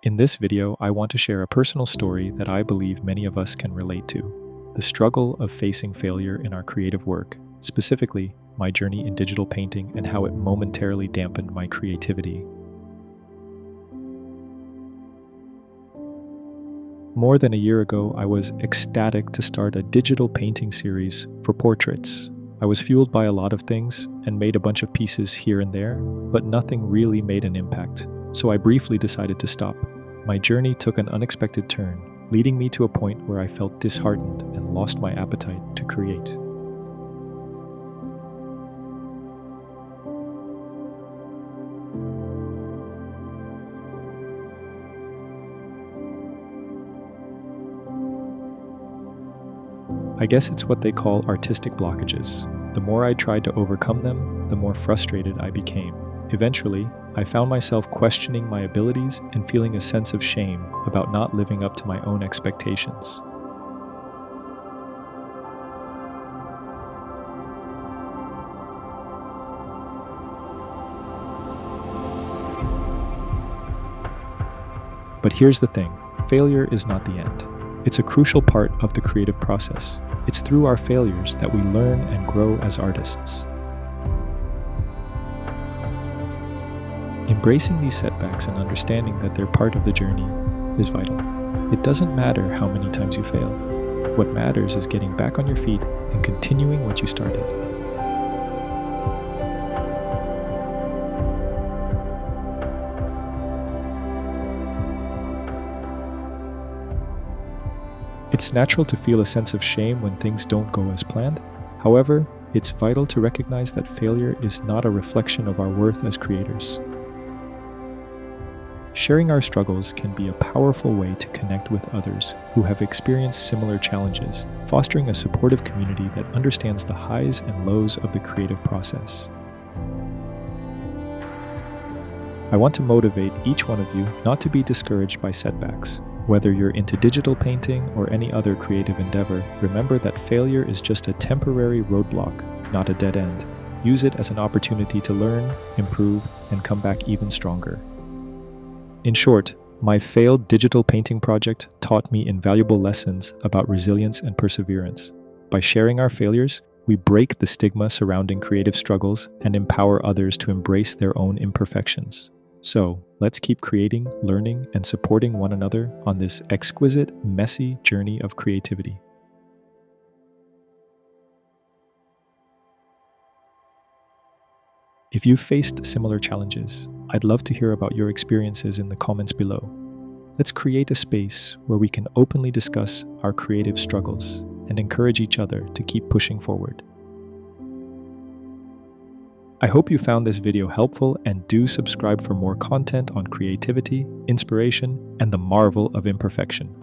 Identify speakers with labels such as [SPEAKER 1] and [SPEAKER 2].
[SPEAKER 1] In this video, I want to share a personal story that I believe many of us can relate to: the struggle of facing failure in our creative work, specifically my journey in digital painting and how it momentarily dampened my creativity. More than a year ago, I was ecstatic to start a digital painting series for portraits. I was fueled by a lot of things and made a bunch of pieces here and there, but nothing really made an impact, so I briefly decided to stop. My journey took an unexpected turn, leading me to a point where I felt disheartened and lost my appetite to create. I guess it's what they call artistic blockages. The more I tried to overcome them, the more frustrated I became. Eventually, I found myself questioning my abilities and feeling a sense of shame about not living up to my own expectations. But here's the thing: failure is not the end. It's a crucial part of the creative process. It's through our failures that we learn and grow as artists. Embracing these setbacks and understanding that they're part of the journey is vital. It doesn't matter how many times you fail. What matters is getting back on your feet and continuing what you started. It's natural to feel a sense of shame when things don't go as planned. However, it's vital to recognize that failure is not a reflection of our worth as creators. Sharing our struggles can be a powerful way to connect with others who have experienced similar challenges, fostering a supportive community that understands the highs and lows of the creative process. I want to motivate each one of you not to be discouraged by setbacks. Whether you're into digital painting or any other creative endeavor, remember that failure is just a temporary roadblock, not a dead end. Use it as an opportunity to learn, improve, and come back even stronger. In short, my failed digital painting project taught me invaluable lessons about resilience and perseverance. By sharing our failures, we break the stigma surrounding creative struggles and empower others to embrace their own imperfections. So, let's keep creating, learning, and supporting one another on this exquisite, messy journey of creativity. If you've faced similar challenges, I'd love to hear about your experiences in the comments below. Let's create a space where we can openly discuss our creative struggles and encourage each other to keep pushing forward. I hope you found this video helpful, and do subscribe for more content on creativity, inspiration, and the marvel of imperfection.